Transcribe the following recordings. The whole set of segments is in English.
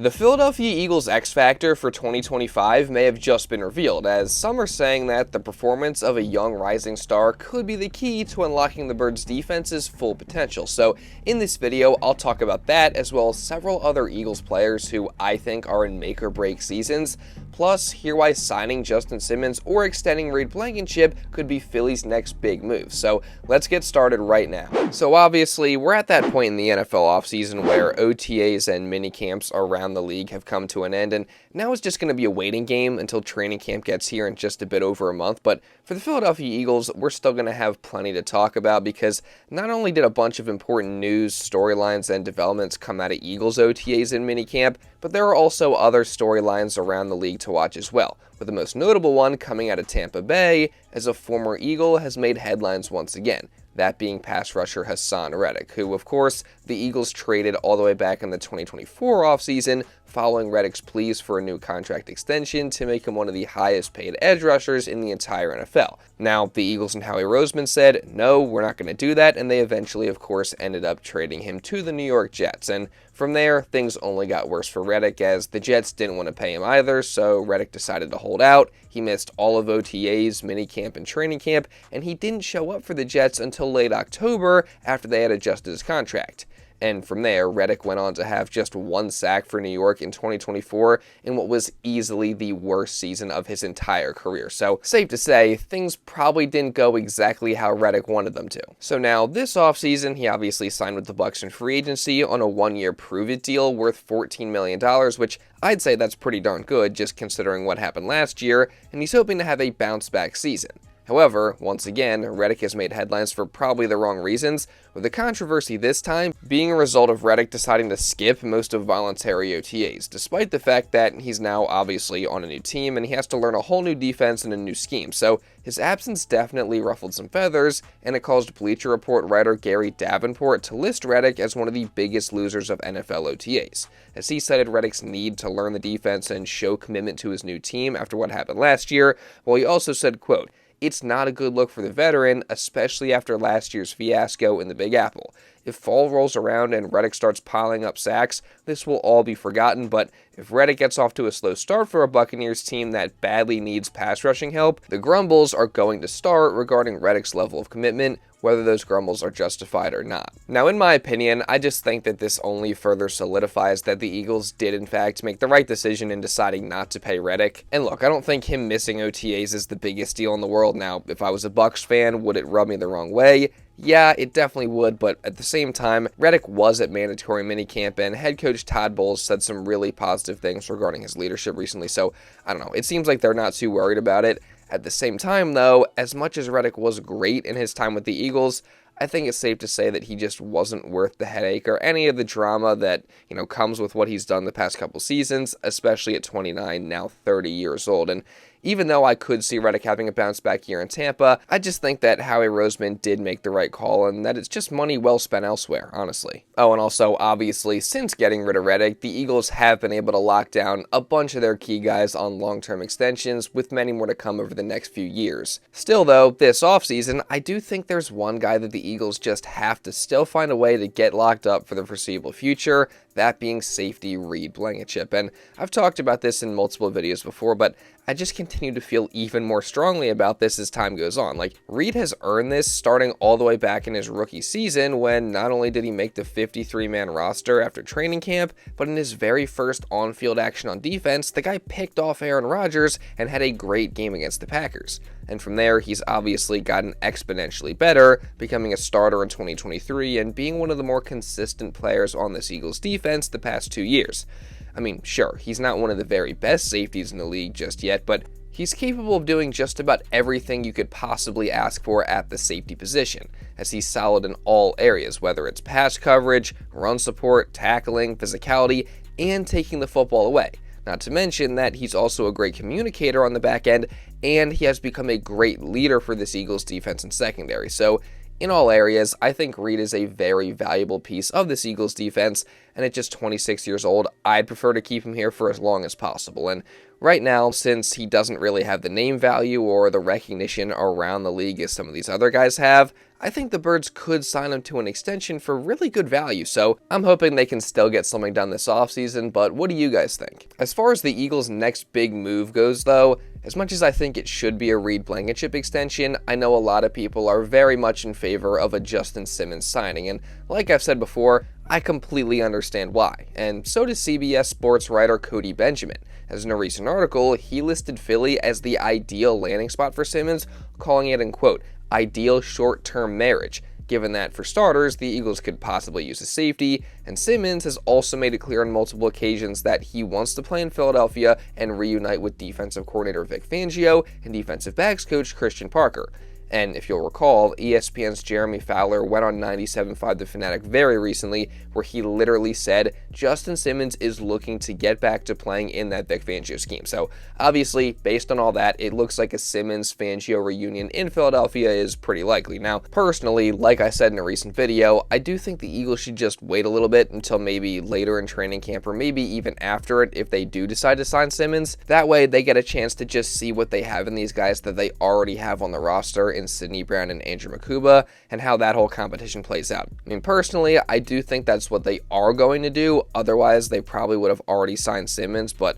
The Philadelphia Eagles X Factor for 2025 may have just been revealed, as some are saying that the performance of a young rising star could be the key to unlocking the Birds' defense's full potential. So in this video, I'll talk about that, as well as several other Eagles players who I think are in make-or-break seasons, plus hear why signing Justin Simmons or extending Reed Blankenship could be Philly's next big move. So let's get started right now. So obviously, we're at that point in the NFL offseason where OTAs and minicamps around the league have come to an end, and now it's just going to be a waiting game until training camp gets here in just a bit over a month. But for the Philadelphia Eagles, we're still going to have plenty to talk about, because not only did a bunch of important news, storylines, and developments come out of Eagles OTAs and minicamp, but there are also other storylines around the league to watch as well, with the most notable one coming out of Tampa Bay, as a former Eagle has made headlines once again. That being pass rusher Haason Reddick, who, of course, the Eagles traded all the way back in the 2024 offseason, following Reddick's pleas for a new contract extension to make him one of the highest paid edge rushers in the entire NFL. Now, the Eagles and Howie Roseman said, no, we're not going to do that, and they eventually, of course, ended up trading him to the New York Jets. And from there, things only got worse for Reddick, as the Jets didn't want to pay him either, so Reddick decided to hold out. He missed all of OTAs, minicamp, and training camp, and he didn't show up for the Jets until late October after they had adjusted his contract. And from there, Reddick went on to have just one sack for New York in 2024 in what was easily the worst season of his entire career. So, safe to say, things probably didn't go exactly how Reddick wanted them to. So now, this offseason, he obviously signed with the Bucs in free agency on a one-year prove-it deal worth $14 million, which I'd say that's pretty darn good, just considering what happened last year, and he's hoping to have a bounce-back season. However, once again, Reddick has made headlines for probably the wrong reasons, with the controversy this time being a result of Reddick deciding to skip most of voluntary OTAs, despite the fact that he's now obviously on a new team and he has to learn a whole new defense and a new scheme. So his absence definitely ruffled some feathers, and it caused Bleacher Report writer Gary Davenport to list Reddick as one of the biggest losers of NFL OTAs, as he cited Reddick's need to learn the defense and show commitment to his new team after what happened last year, while he also said, quote, "It's not a good look for the veteran, especially after last year's fiasco in the Big Apple. If fall rolls around and Reddick starts piling up sacks, this will all be forgotten, but if Reddick gets off to a slow start for a Buccaneers team that badly needs pass rushing help, the grumbles are going to start regarding Reddick's level of commitment, whether those grumbles are justified or not." Now, in my opinion, I just think that this only further solidifies that the Eagles did in fact make the right decision in deciding not to pay Reddick. And look, I don't think him missing OTAs is the biggest deal in the world. Now, if I was a Bucs fan, would it rub me the wrong way? Yeah, it definitely would, but at the same time, Reddick was at mandatory minicamp, and head coach Todd Bowles said some really positive things regarding his leadership recently, so I don't know, it seems like they're not too worried about it. At the same time, though, as much as Reddick was great in his time with the Eagles, I think it's safe to say that he just wasn't worth the headache or any of the drama that, comes with what he's done the past couple seasons, especially at 29, now 30 years old. And even though I could see Reddick having a bounce-back year in Tampa, I just think that Howie Roseman did make the right call, and that it's just money well spent elsewhere, honestly. Oh, and also, obviously, since getting rid of Reddick, the Eagles have been able to lock down a bunch of their key guys on long-term extensions, with many more to come over the next few years. Still, though, this offseason, I do think there's one guy that the Eagles just have to still find a way to get locked up for the foreseeable future, that being safety Reed Blankenship. And I've talked about this in multiple videos before, but I just continue to feel even more strongly about this as time goes on. Like, Reed has earned this starting all the way back in his rookie season, when not only did he make the 53-man roster after training camp, but in his very first on-field action on defense, the guy picked off Aaron Rodgers and had a great game against the Packers. And from there, he's obviously gotten exponentially better, becoming a starter in 2023 and being one of the more consistent players on this Eagles defense the past 2 years. I mean, sure, he's not one of the very best safeties in the league just yet, but he's capable of doing just about everything you could possibly ask for at the safety position, as he's solid in all areas, whether it's pass coverage, run support, tackling, physicality, and taking the football away. Not to mention that he's also a great communicator on the back end, and he has become a great leader for this Eagles defense and secondary. So in all areas, I think Reed is a very valuable piece of this Eagles defense, and at just 26 years old, I'd prefer to keep him here for as long as possible. And right now, since he doesn't really have the name value or the recognition around the league as some of these other guys have, I think the Birds could sign him to an extension for really good value, so I'm hoping they can still get something done this offseason, but what do you guys think? As far as the Eagles' next big move goes, though, as much as I think it should be a Reed Blankenship extension, I know a lot of people are very much in favor of a Justin Simmons signing, and like I've said before, I completely understand why, and so does CBS Sports writer Cody Benjamin. As in a recent article, he listed Philly as the ideal landing spot for Simmons, calling it, in quote, ideal short-term marriage, given that, for starters, the Eagles could possibly use a safety, and Simmons has also made it clear on multiple occasions that he wants to play in Philadelphia and reunite with defensive coordinator Vic Fangio and defensive backs coach Christian Parker. And if you'll recall, ESPN's Jeremy Fowler went on 97.5 The Fanatic very recently, where he literally said Justin Simmons is looking to get back to playing in that Vic Fangio scheme. So obviously, based on all that, it looks like a Simmons-Fangio reunion in Philadelphia is pretty likely. Now, personally, like I said in a recent video, I do think the Eagles should just wait a little bit until maybe later in training camp, or maybe even after it if they do decide to sign Simmons. That way, they get a chance to just see what they have in these guys that they already have on the roster in Sidney Brown and Andrew Nakobe, and how that whole competition plays out. I mean, personally, I do think that's what they are going to do. Otherwise, they probably would have already signed Simmons, but,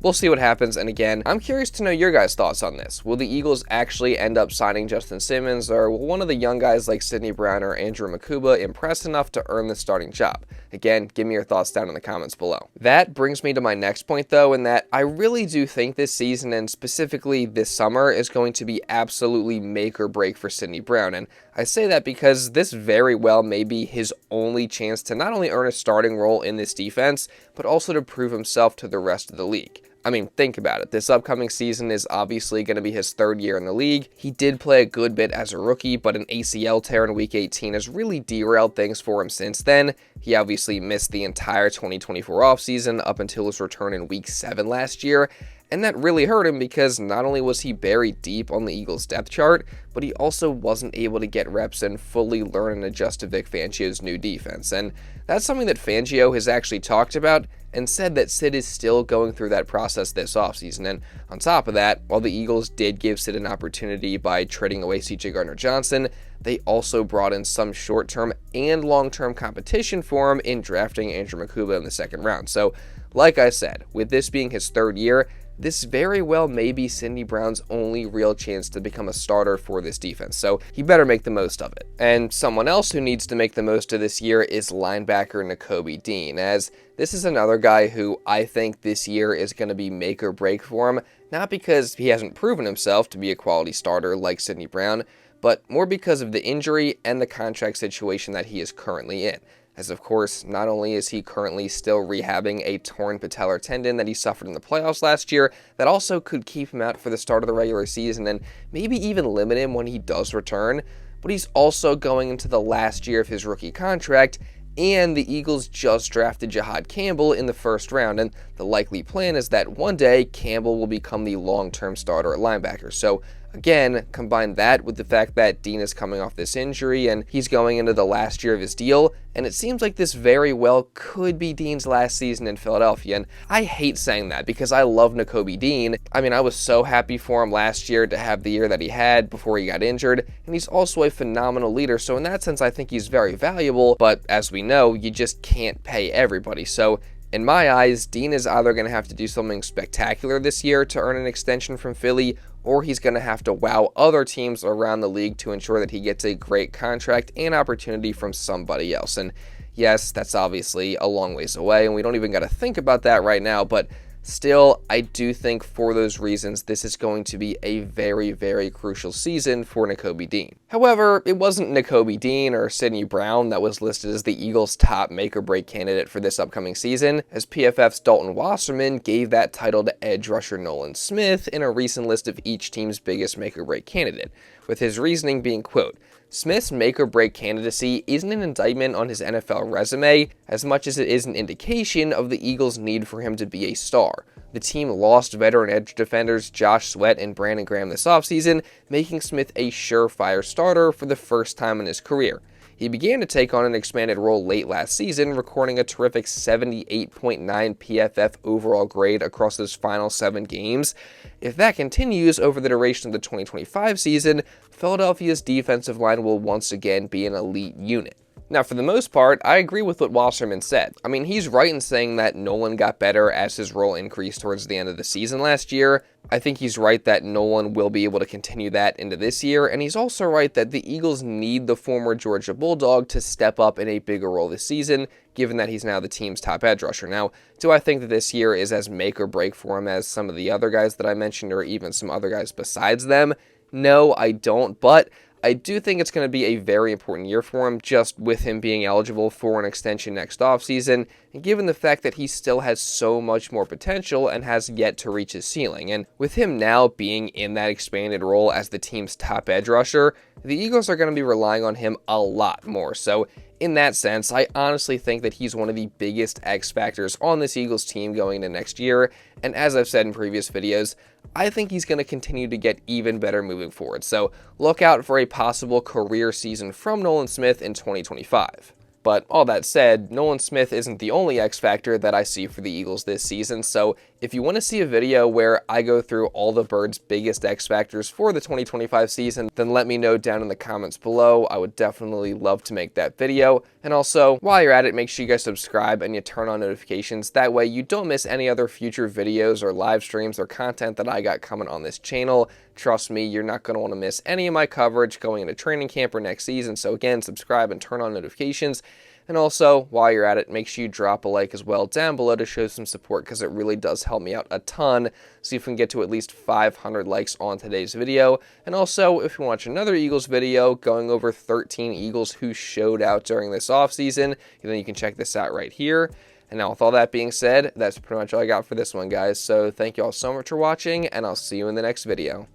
we'll see what happens. And again, I'm curious to know your guys' thoughts on this. Will the Eagles actually end up signing Justin Simmons, or will one of the young guys like Sidney Brown or Andrew Nakobe impress enough to earn the starting job? Again, give me your thoughts down in the comments below. That brings me to my next point, though, in that I really do think this season, and specifically this summer, is going to be absolutely make or break for Sidney Brown. And I say that because this very well may be his only chance to not only earn a starting role in this defense, but also to prove himself to the rest of the league. I mean, think about it. This upcoming season is obviously going to be his third year in the league. He did play a good bit as a rookie, but an ACL tear in Week 18 has really derailed things for him since then. He obviously missed the entire 2024 offseason up until his return in Week 7 last year. And that really hurt him because not only was he buried deep on the Eagles' depth chart, but he also wasn't able to get reps and fully learn and adjust to Vic Fangio's new defense. And that's something that Fangio has actually talked about and said that Sid is still going through that process this offseason. And on top of that, while the Eagles did give Sid an opportunity by trading away CJ Gardner-Johnson, they also brought in some short-term and long-term competition for him in drafting Andrew Nakobe in the second round. So, like I said, with this being his third year, this very well may be Sidney Brown's only real chance to become a starter for this defense, so he better make the most of it. And someone else who needs to make the most of this year is linebacker Nakobe Dean, as this is another guy who I think this year is going to be make or break for him, not because he hasn't proven himself to be a quality starter like Sidney Brown, but more because of the injury and the contract situation that he is currently in. As of course, not only is he currently still rehabbing a torn patellar tendon that he suffered in the playoffs last year, that also could keep him out for the start of the regular season and maybe even limit him when he does return, but he's also going into the last year of his rookie contract, and the Eagles just drafted Jahad Campbell in the first round, and the likely plan is that one day Campbell will become the long-term starter at linebacker. So again, combine that with the fact that Dean is coming off this injury and he's going into the last year of his deal, and it seems like this very well could be Dean's last season in Philadelphia. And I hate saying that because I love Nakobe Dean. I mean, I was so happy for him last year to have the year that he had before he got injured, and he's also a phenomenal leader, so in that sense I think he's very valuable, but as we know, you just can't pay everybody. So in my eyes, Dean is either going to have to do something spectacular this year to earn an extension from Philly, or he's going to have to wow other teams around the league to ensure that he gets a great contract and opportunity from somebody else. And yes, that's obviously a long ways away, and we don't even got to think about that right now, but still, I do think for those reasons, this is going to be a very, very crucial season for Nakobe Dean. However, it wasn't Nakobe Dean or Sidney Brown that was listed as the Eagles' top make-or-break candidate for this upcoming season, as PFF's Dalton Wasserman gave that title to edge rusher Nolan Smith in a recent list of each team's biggest make-or-break candidate, with his reasoning being, quote, Smith's make-or-break candidacy isn't an indictment on his NFL resume as much as it is an indication of the Eagles' need for him to be a star. The team lost veteran edge defenders Josh Sweat and Brandon Graham this offseason, making Smith a surefire starter for the first time in his career. He began to take on an expanded role late last season, recording a terrific 78.9 PFF overall grade across his final 7 games. If that continues over the duration of the 2025 season, Philadelphia's defensive line will once again be an elite unit. Now, for the most part, I agree with what Wasserman said. I mean, he's right in saying that Nolan got better as his role increased towards the end of the season last year. I think he's right that Nolan will be able to continue that into this year, and he's also right that the Eagles need the former Georgia Bulldog to step up in a bigger role this season, given that he's now the team's top edge rusher. Now, do I think that this year is as make or break for him as some of the other guys that I mentioned, or even some other guys besides them? No, I don't, but I do think it's going to be a very important year for him, just with him being eligible for an extension next offseason, and given the fact that he still has so much more potential and has yet to reach his ceiling. And with him now being in that expanded role as the team's top edge rusher, the Eagles are going to be relying on him a lot more. So in that sense, I honestly think that he's one of the biggest X factors on this Eagles team going into next year, and as I've said in previous videos, I think he's going to continue to get even better moving forward. So look out for a possible career season from Nolan Smith in 2025. But all that said, Nolan Smith isn't the only X factor that I see for the Eagles this season, so if you want to see a video where I go through all the Birds' biggest X factors for the 2025 season, then let me know down in the comments below. I would definitely love to make that video. And also, while you're at it, make sure you guys subscribe and you turn on notifications. That way you don't miss any other future videos or live streams or content that I got coming on this channel. Trust me, you're not going to want to miss any of my coverage going into training camp or next season. So again, subscribe and turn on notifications. And also, while you're at it, make sure you drop a like as well down below to show some support, because it really does help me out a ton. See if we can get to at least 500 likes on today's video. And also, if you want to watch another Eagles video going over 13 Eagles who showed out during this offseason, then you can check this out right here. And now with all that being said, that's pretty much all I got for this one, guys. So thank you all so much for watching, and I'll see you in the next video.